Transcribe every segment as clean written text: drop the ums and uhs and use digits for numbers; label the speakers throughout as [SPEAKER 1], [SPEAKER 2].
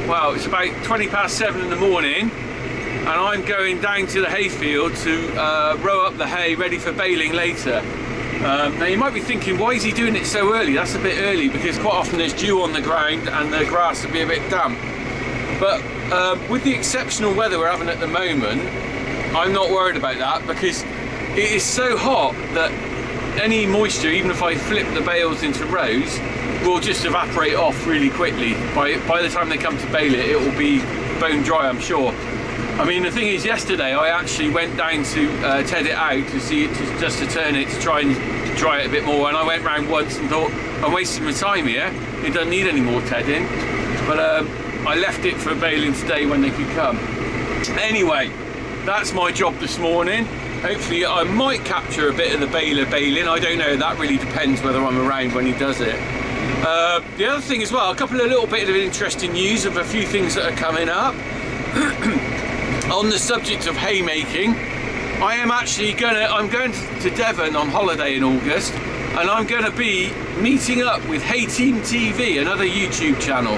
[SPEAKER 1] well, it's about 7:20 in the morning, and I'm going down to the hayfield to row up the hay ready for baling later. Now you might be thinking, why is he doing it so early? That's a bit early because quite often there's dew on the ground and the grass will be a bit damp. But with the exceptional weather we're having at the moment, I'm not worried about that because it is so hot that any moisture, even if I flip the bales into rows, will just evaporate off really quickly. By the time they come to bale it, it will be bone dry, I'm sure. I mean, the thing is, yesterday I actually went down to ted it out to see it, just to turn it, to try and dry it a bit more, and I went round once and thought, I'm wasting my time here, it doesn't need any more tedding, but I left it for baling today when they could come. Anyway, that's my job this morning. Hopefully I might capture a bit of the baler baling, I don't know, that really depends whether I'm around when he does it. The other thing as well, a couple of little bit of interesting news of a few things that are coming up. On the subject of haymaking, I'm going to Devon on holiday in August, and I'm going to be meeting up with Hay Team TV, another YouTube channel.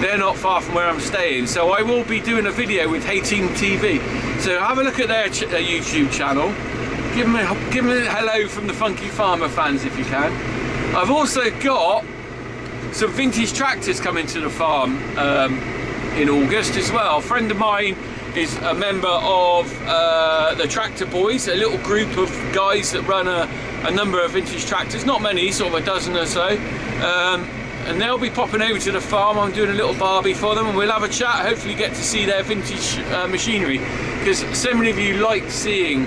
[SPEAKER 1] They're not far from where I'm staying, so I will be doing a video with Hay Team TV. So have a look at their YouTube channel. Give them a hello from the Funky Farmer fans if you can. I've also got some vintage tractors coming to the farm in August as well. A friend of mine is a member of the Tractor Boys, a little group of guys that run a number of vintage tractors, not many, sort of a dozen or so, and they'll be popping over to the farm. I'm doing a little barbie for them and we'll have a chat, hopefully get to see their vintage machinery, because so many of you like seeing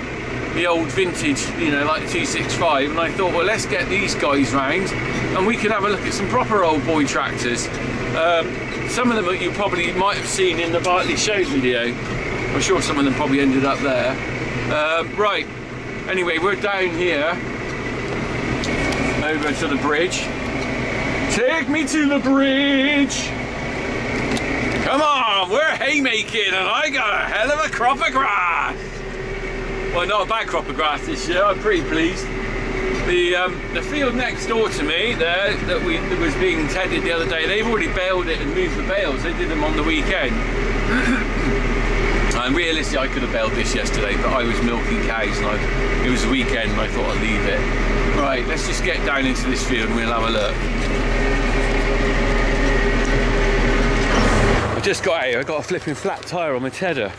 [SPEAKER 1] the old vintage, you know, like the 265, and I thought, well, let's get these guys round and we can have a look at some proper old boy tractors. Some of them that you probably might have seen in the Bartley Show video. I'm sure some of them probably ended up there. Right, anyway, we're down here, over to the bridge. Take me to the bridge! Come on, we're haymaking and I got a hell of a crop of grass! Well, not a bad crop of grass this year, I'm pretty pleased. The field next door to me there that was being tedded the other day, they've already baled it and moved the bales. They did them on the weekend. And realistically I could have baled this yesterday, but I was milking cows and it was the weekend and I thought I'd leave it. Right, let's just get down into this field and we'll have a look. I just got out, I got a flipping flat tyre on my tedder.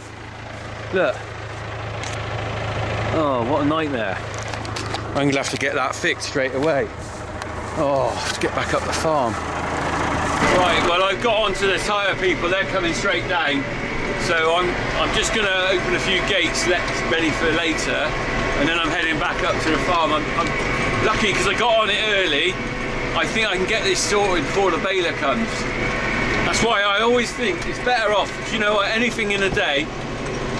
[SPEAKER 1] Look. Oh, what a nightmare. I'm going to have to get that fixed straight away. Oh, let's get back up the farm. Right, well, I've got onto the tyre people, they're coming straight down. So I'm just going to open a few gates ready for later, and then I'm heading back up to the farm. I'm lucky because I got on it early. I think I can get this sorted before the baler comes. That's why I always think it's better off, you know what, anything in a day,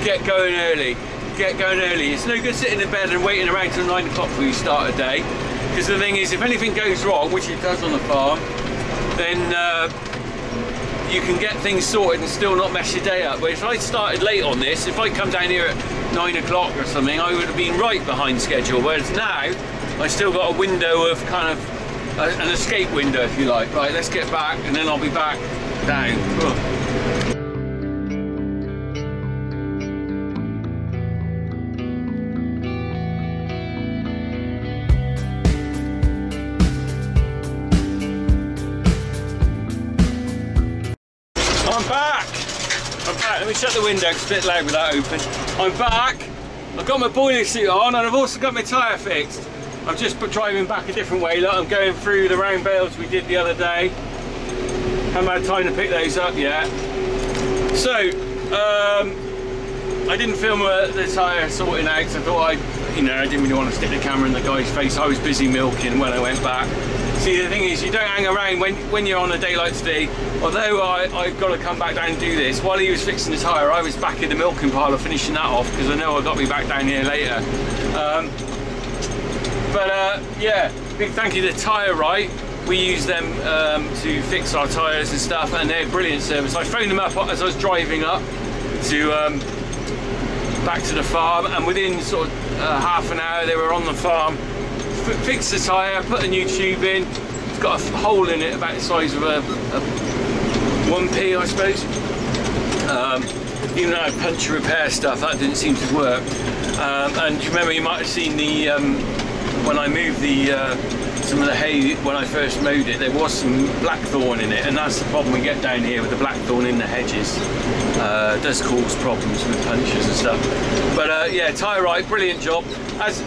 [SPEAKER 1] get going early. Get going early. It's no good sitting in bed and waiting around till 9 o'clock before you start a day, because the thing is, if anything goes wrong, which it does on the farm, then you can get things sorted and still not mess your day up. But if I started late on this, if I come down here at 9 o'clock or something, I would have been right behind schedule, whereas now I still got a window of kind of an escape window, if you like. Right, let's get back and then I'll be back down. Ugh. I'm back! Let me shut the window, it's a bit loud with that open. I'm back, I've got my boiler suit on and I've also got my tyre fixed. I'm just driving back a different way. Look, I'm going through the round bales we did the other day. Haven't had time to pick those up yet. So, I didn't film the tyre sorting out because I thought I didn't really want to stick the camera in the guy's face. I was busy milking when I went back. See, the thing is, you don't hang around when you're on a day like today. Although I've got to come back down and do this, while he was fixing the tyre, I was back in the milking parlour finishing that off because I know I've got to be back down here later. Yeah, big thank you to Tyre Right. We use them to fix our tyres and stuff, and they're brilliant service. I phoned them up as I was driving up to back to the farm, and within sort of half an hour they were on the farm. Fixed the tyre, put a new tube in. It's got a hole in it about the size of a 1p, I suppose. Even though I had puncture repair stuff, that didn't seem to work. And you remember, you might have seen the when I moved the some of the hay when I first mowed it, there was some blackthorn in it, and that's the problem we get down here with the blackthorn in the hedges. It does cause problems with punctures and stuff. But yeah, tyre right, brilliant job. As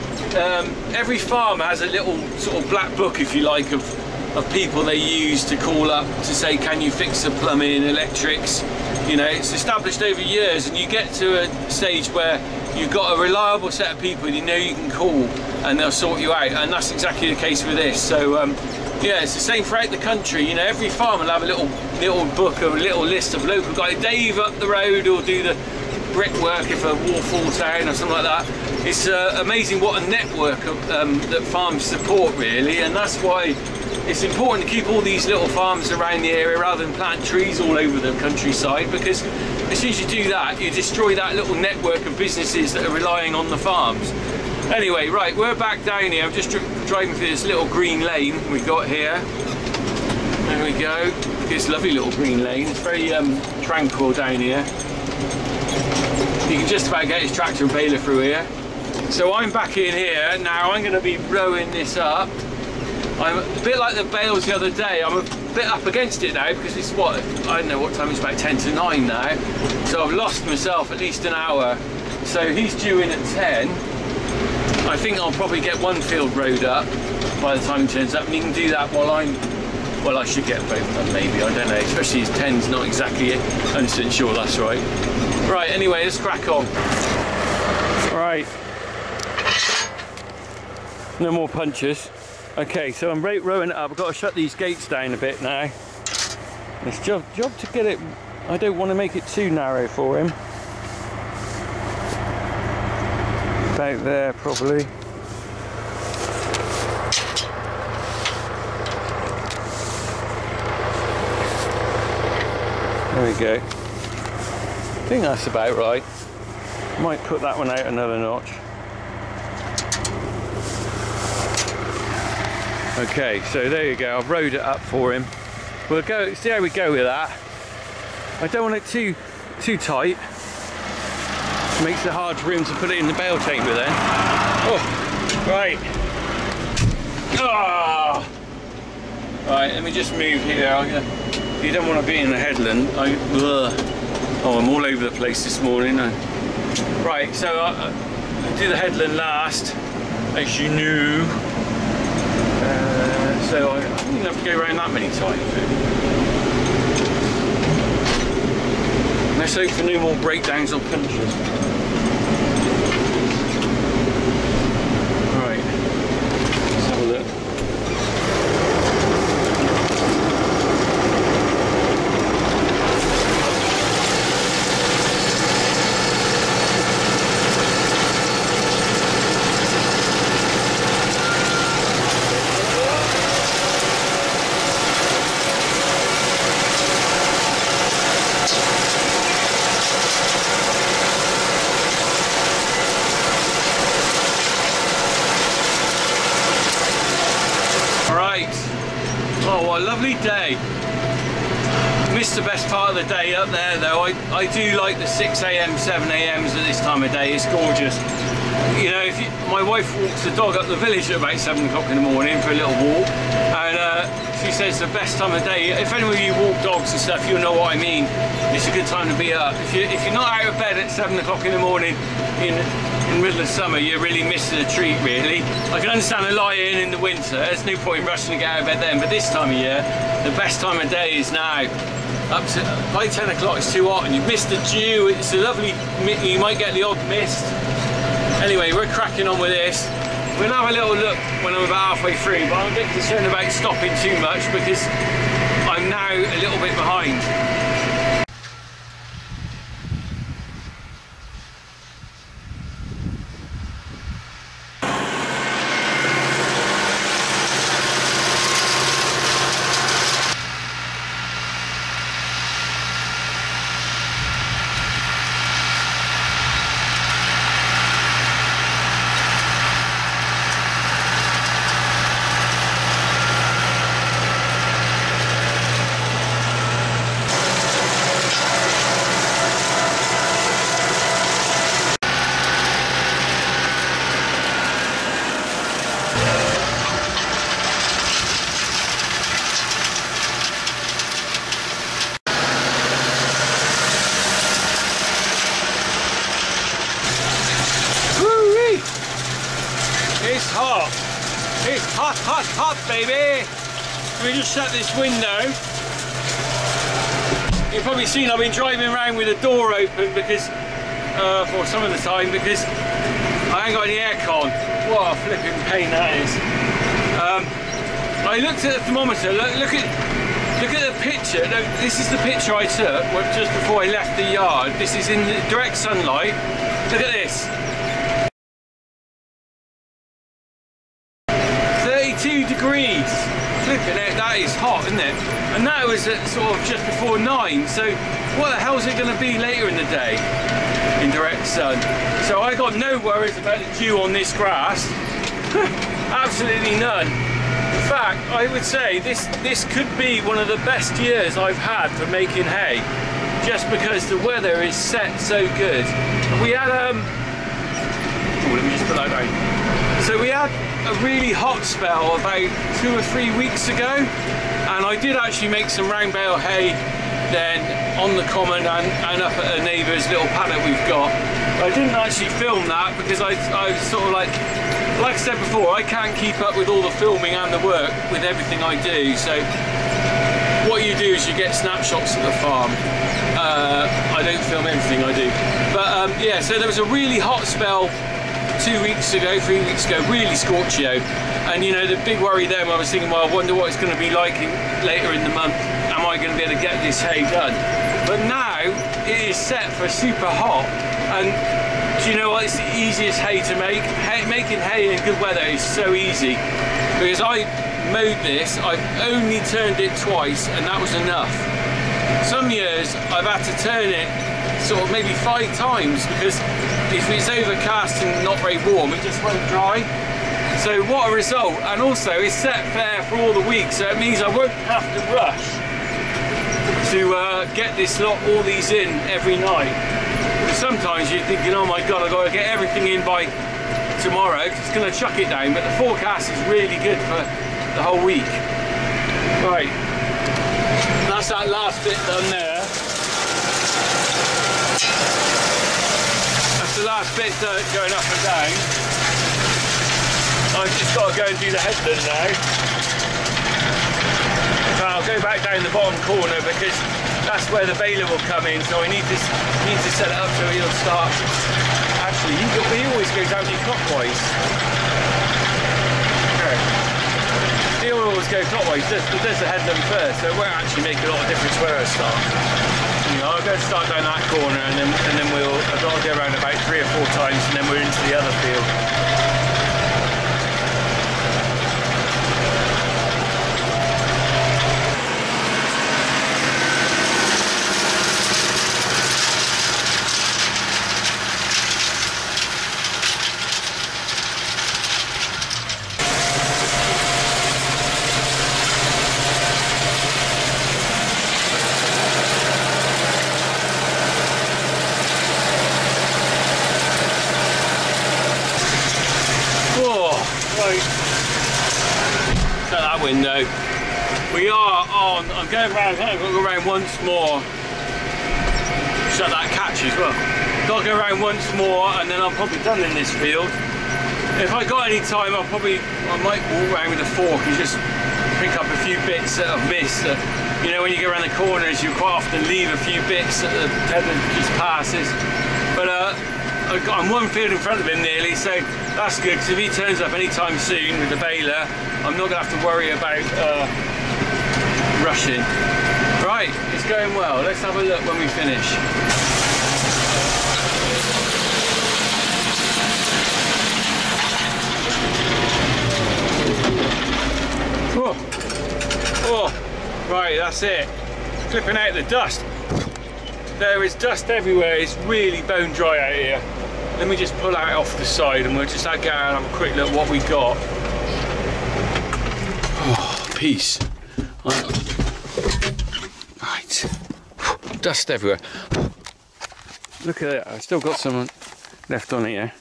[SPEAKER 1] every farmer has a little sort of black book, if you like, of people they use to call up to say, can you fix the plumbing, electrics? You know, it's established over years, and you get to a stage where you've got a reliable set of people you know you can call and they'll sort you out, and that's exactly the case with this. So yeah, it's the same throughout the country. You know, every farm will have a little book or a little list of local guys. Dave up the road will do the brickwork if a wall falls down or something like that. It's amazing what a network of, that farms support, really, and that's why it's important to keep all these little farms around the area rather than plant trees all over the countryside, because as soon as you do that, you destroy that little network of businesses that are relying on the farms. Anyway, right, we're back down here. I'm just driving through this little green lane we've got here. There we go. This lovely little green lane. It's very tranquil down here. You can just about get his tractor and baler through here. So I'm back in here now. I'm going to be rowing this up. I'm a bit like the bales the other day. I'm a bit up against it now because it's what, I don't know what time, it's about 10 to 9 now. So I've lost myself at least an hour. So he's due in at 10. I think I'll probably get one field rowed up by the time he turns up, and you can do that while I'm, well, I should get both done maybe, I don't know, especially his 10's not exactly 100% sure that's right. Right, anyway, let's crack on. Right. No more punches. Okay, so I'm rowing it up. I've got to shut these gates down a bit now. It's job to get it, I don't want to make it too narrow for him. About there probably. There we go. I think that's about right. Might put that one out another notch. Okay, so there you go, I've rowed it up for him. We'll go, see how we go with that. I don't want it too tight. It makes it hard for him to put it in the bale chamber then. Oh, right. Ah! Right, let me just move here. You don't want to be in the headland. Oh, I'm all over the place this morning. Right, so I'll do the headland last, as you knew. So I don't have to go around that many times. Let's hope for no more breakdowns or punctures. Right, let's have a look. Oh, what a lovely day. Missed the best part of the day up there though. I do like the 6 AM, 7 AMs at this time of day. It's gorgeous. You know, my wife walks the dog up the village at about 7 o'clock in the morning for a little walk, and she says the best time of day. If any of you walk dogs and stuff, you'll know what I mean. It's a good time to be up. If you're not out of bed at 7 o'clock in the morning in the middle of summer, you're really missing a treat, really. I can understand a lie-in in the winter. There's no point rushing to get out of bed then, but this time of year, the best time of day is now. Up to by 10 o'clock it's too hot and you've missed the dew. It's a lovely, you might get the odd mist. Anyway, we're cracking on with this. We'll have a little look when I'm about halfway through, but I'm a bit concerned about stopping too much because I'm now a little bit behind. hot, hot, hot, baby. Let me just shut this window. You've probably seen I've been driving around with the door open because, for some of the time, because I ain't got any aircon. What a flipping pain that is. I looked at the thermometer. Look at the picture. Look, this is the picture I took just before I left the yard. This is in the direct sunlight. Look at this. 32 degrees. Flipping it, that is hot, isn't it? And that was at sort of just before 9, so what the hell is it going to be later in the day in direct sun? So I got no worries about the dew on this grass. Absolutely none. In fact, I would say this could be one of the best years I've had for making hay, just because the weather is set so good. We had let me just put that down. So we had a really hot spell about 2 or 3 weeks ago, and I did actually make some round bale hay then on the common and up at a neighbour's little paddock we've got. I didn't actually film that because I was sort of like I said before, I can't keep up with all the filming and the work with everything I do, so what you do is you get snapshots of the farm. I don't film everything I do, but yeah, so there was a really hot spell 2 weeks ago, 3 weeks ago, really scorchio, and you know, the big worry then I was thinking, well, I wonder what it's going to be like later in the month. Am I going to be able to get this hay done? But now it is set for super hot, and do you know what, it's the easiest hay to make. Making hay in good weather is so easy, because I mowed this, I've only turned it twice and that was enough. Some years I've had to turn it sort of maybe 5 times, because if it's overcast and not very warm, it just won't dry. So what a result. And also it's set fair for all the week, so it means I won't have to rush to get this lot, all these in every night. Because sometimes you're thinking, oh my god, I've got to get everything in by tomorrow because it's going to chuck it down, but the forecast is really good for the whole week. Right, that's that last bit done there. That's the last bit going up and down. I've just got to go and do the headland now. So I'll go back down the bottom corner because that's where the baler will come in, so I need to set it up so he'll start. Actually, he always goes anti-clockwise. Okay. He'll always go clockwise, does the headland first, so it won't actually make a lot of difference where I start. You know, I'll go start down that corner, and then I've got to go around about 3 or 4 times, and then we're into the other field. Window. We are on, I'm going around, I've got to go around once more. Shut that catch as well. Got to go around once more and then I'm probably done in this field. If I got any time, I might walk around with a fork and just pick up a few bits that I've missed. You know, when you go around the corners, you quite often leave a few bits that the tether just passes. But I'm one field in front of him nearly, so that's good, because if he turns up anytime soon with the baler, I'm not going to have to worry about rushing. Right, it's going well. Let's have a look when we finish. Oh, right, that's it. Clipping out the dust. There is dust everywhere. It's really bone dry out here. Let me just pull out off the side and we'll just go out and have a quick look at what we got. Oh, peace. Right. Dust everywhere. Look at it. I've still got some left on here.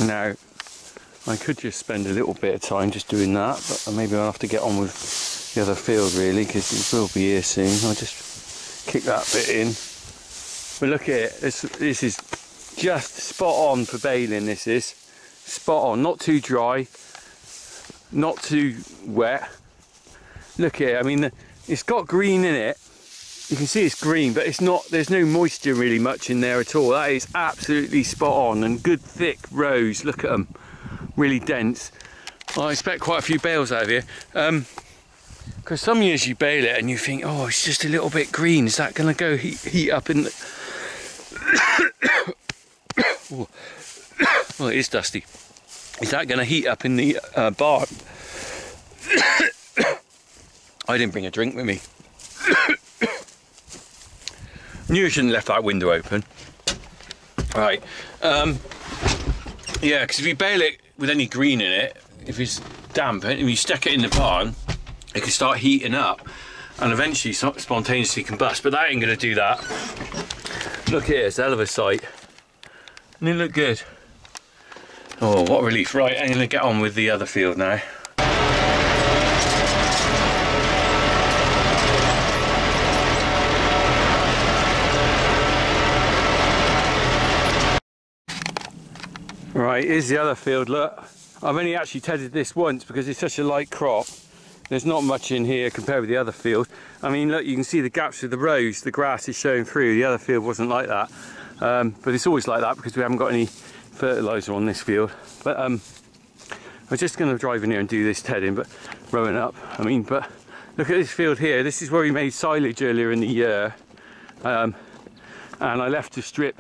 [SPEAKER 1] Now, I could just spend a little bit of time just doing that, but maybe I'll have to get on with the other field really, because it will be here soon. I'll just kick that bit in. But look at it, this is just spot on for baling. This is spot on, not too dry, not too wet. Look here, I mean, it's got green in it. You can see it's green, but it's not, there's no moisture really much in there at all. That is absolutely spot on, and good thick rows. Look at them, really dense. I expect quite a few bales out of here, because some years you bale it and you think, oh, it's just a little bit green, is that going to go heat up in the oh, it is dusty. Is that going to heat up in the barn? I didn't bring a drink with me. Knew I shouldn't have left that window open. Right, yeah, because if you bale it with any green in it, if it's damp and you stick it in the barn, it can start heating up and eventually spontaneously combust, but that ain't going to do that. Look here, it's a hell of a sight. Doesn't it look good? Oh, what a relief. Right, I'm going to get on with the other field now. Right, here's the other field, look. I've only actually tedded this once because it's such a light crop. There's not much in here compared with the other field. I mean, look, you can see the gaps with the rows, the grass is showing through. The other field wasn't like that. But it's always like that because we haven't got any fertiliser on this field. But I'm just going to drive in here and do this tedding, but rowing up. I mean, but look at this field here. This is where we made silage earlier in the year. And I left a strip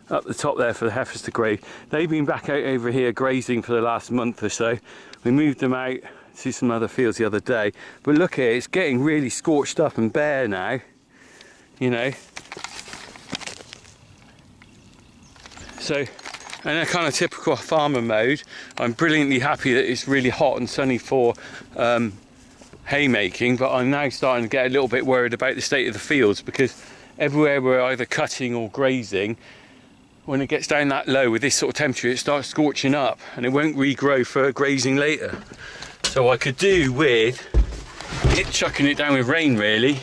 [SPEAKER 1] up the top there for the heifers to graze. They've been back out over here grazing for the last month or so. We moved them out to some other fields the other day. But look here, it's getting really scorched up and bare now, you know. So, in a kind of typical farmer mode, I'm brilliantly happy that it's really hot and sunny for haymaking, but I'm now starting to get a little bit worried about the state of the fields, because everywhere we're either cutting or grazing, when it gets down that low with this sort of temperature, it starts scorching up and it won't regrow for grazing later. So I could do with it chucking it down with rain, really.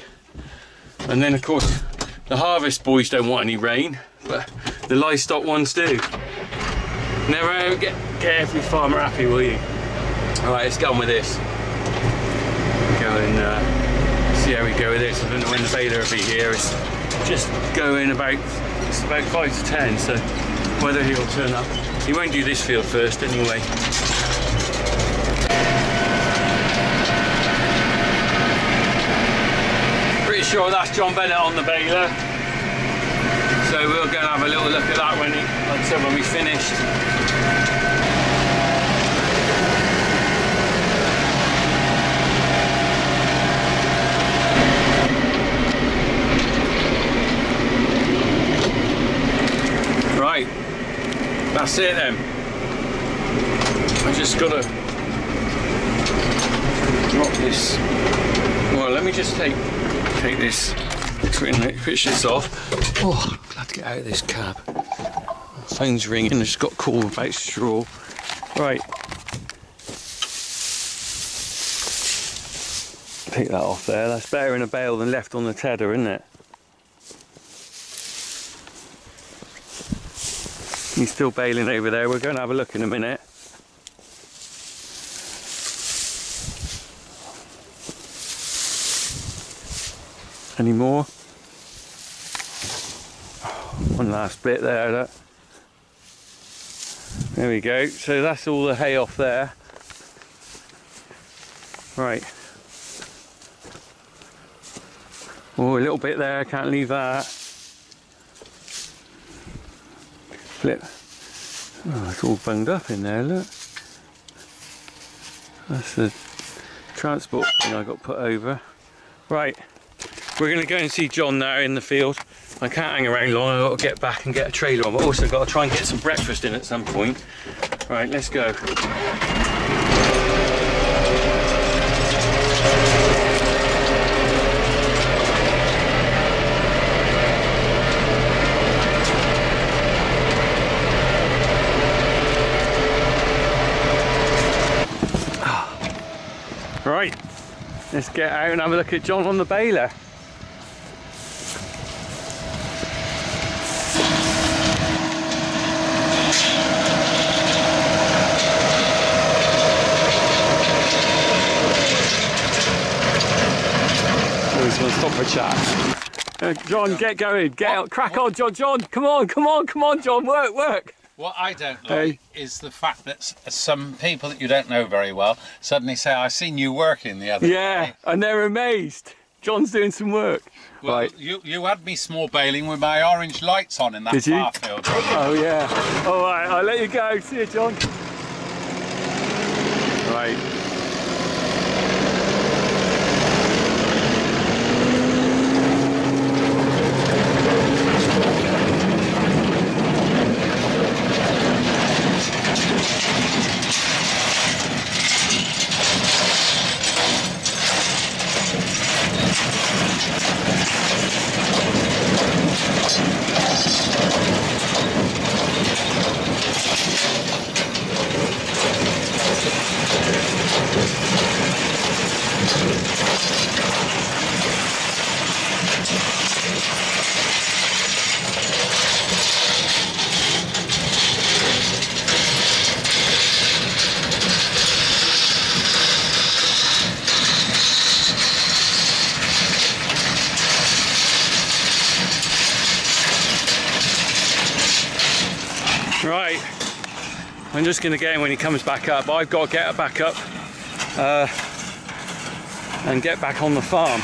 [SPEAKER 1] And then of course the harvest boys don't want any rain, but the livestock ones do. Never get every farmer happy, will you? Alright, let's get on with this. Go and see how we go with this. I don't know when the baler will be here. It's just going about, it's about 5 to 10, so whether he'll turn up. He won't do this field first anyway. Pretty sure that's John Bennett on the baler. So we'll go and have a little look at that when, like I said, when we finished. Right, that's it then. I just gotta drop this. Well, let me just take this, push this off. Oh, I'm glad to get out of this cab. Phone's ringing, I just got a call about straw. Right. Take that off there, that's better in a bale than left on the tedder, isn't it? He's still baling over there, we're going to have a look in a minute. Any more? One last bit there, look. There we go, so that's all the hay off there. Right. Oh, a little bit there, can't leave that. Flip. Oh, it's all bunged up in there, look. That's the transport thing I got put over. Right, we're going to go and see John now in the field. I can't hang around long, I've got to get back and get a trailer on, but also got to try and get some breakfast in at some point. Right, let's go. Right, let's get out and have a look at John on the baler. going to stop for a chat. John, get going. Get out. Crack on, John. John, come on, John. Work.
[SPEAKER 2] What I don't like is the fact that some people that you don't know very well suddenly say, "I've seen you working the other day."
[SPEAKER 1] Yeah, and they're amazed. John's doing some work.
[SPEAKER 2] Well,
[SPEAKER 1] right.
[SPEAKER 2] You had me small baling with my orange lights on in that far field.
[SPEAKER 1] Oh yeah. All right, I'll let you go. See you, John. Right. Right, I'm just going to get him when he comes back up. I've got to get back up and get back on the farm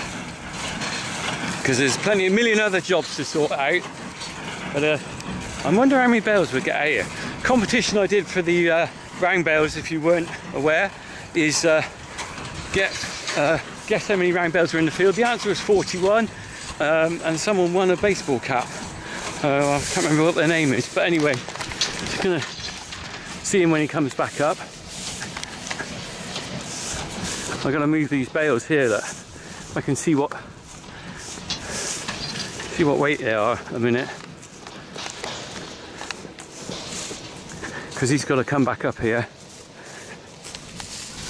[SPEAKER 1] because there's a million other jobs to sort out. But I wonder how many bales we get out here. Competition I did for the round bales, if you weren't aware, is guess how many round bales are in the field. The answer was 41, and someone won a baseball cap. I can't remember what their name is, but anyway. Just gonna see him when he comes back up. I've got to move these bales here that I can see what weight they are a minute, because he's got to come back up here.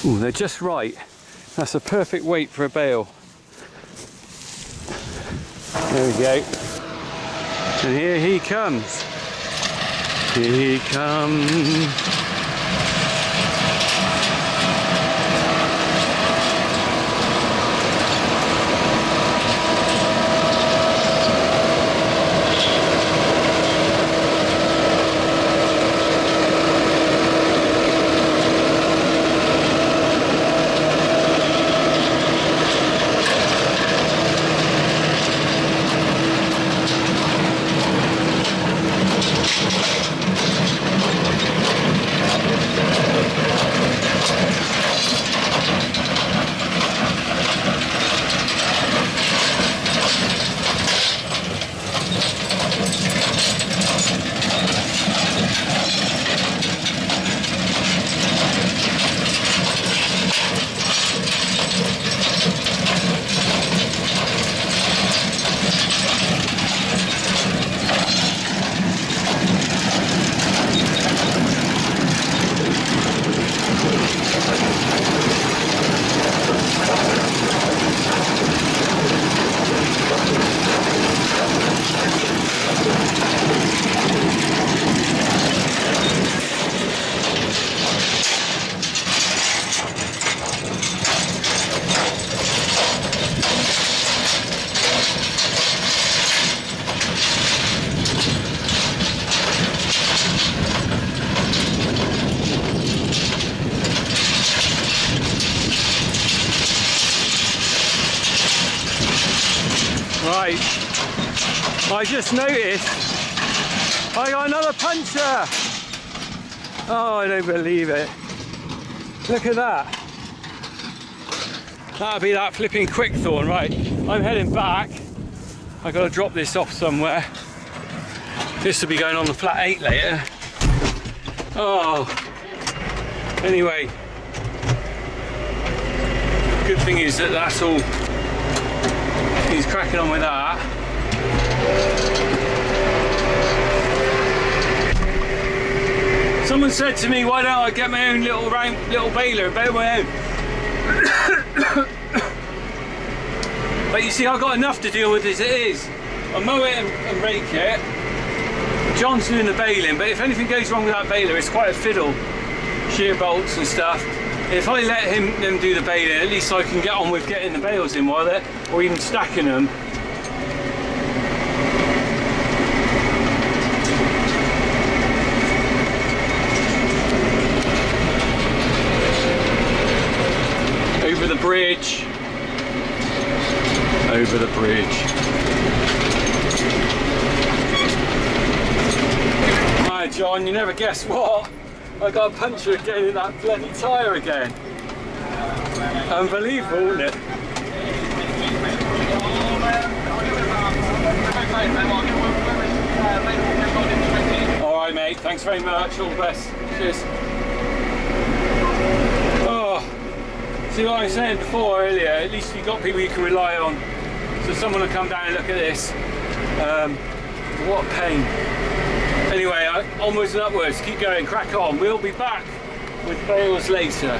[SPEAKER 1] Ooh, they're just right. That's a perfect weight for a bale. There we go. And here he comes. Here he comes. Right, I just noticed I got another puncture. Oh, I don't believe it. Look at that. That'll be that flipping quickthorn. Right, I'm heading back. I got to drop this off somewhere. This will be going on the flat 8 later. Oh, anyway, good thing is that that's all. He's cracking on with that. Someone said to me, why don't I get my own little baler and bale my own? But you see, I've got enough to deal with as it is. I mow it and rake it. John's doing the baling, but if anything goes wrong with that baler, it's quite a fiddle. Shear bolts and stuff. if I let them do the baling, at least I can get on with getting the bales in while they're, or even stacking them. Over the bridge. Over the bridge. Hi John, you never guess what? I got a puncture again in that bloody tyre again. Unbelievable, isn't it? Alright mate, thanks very much, all the best. Cheers. Oh, see what I was saying before earlier, at least you've got people you can rely on. So someone will come down and look at this. What a pain. Anyway, onwards and upwards, keep going, crack on. We'll be back with bales later.